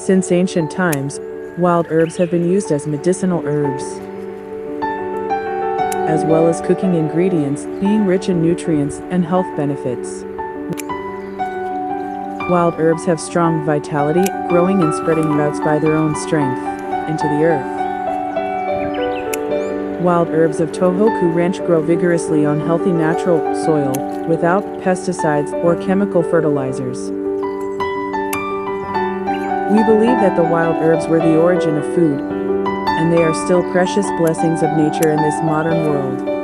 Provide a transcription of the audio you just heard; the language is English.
Since ancient times, wild herbs have been used as medicinal herbs, as well as cooking ingredients, being rich in nutrients and health benefits. Wild herbs have strong vitality, growing and spreading roots by their own strength into the earth. Wild herbs of Tohoku Ranch grow vigorously on healthy natural soil, without pesticides or chemical fertilizers. We believe that the wild herbs were the origin of food, and they are still precious blessings of nature in this modern world.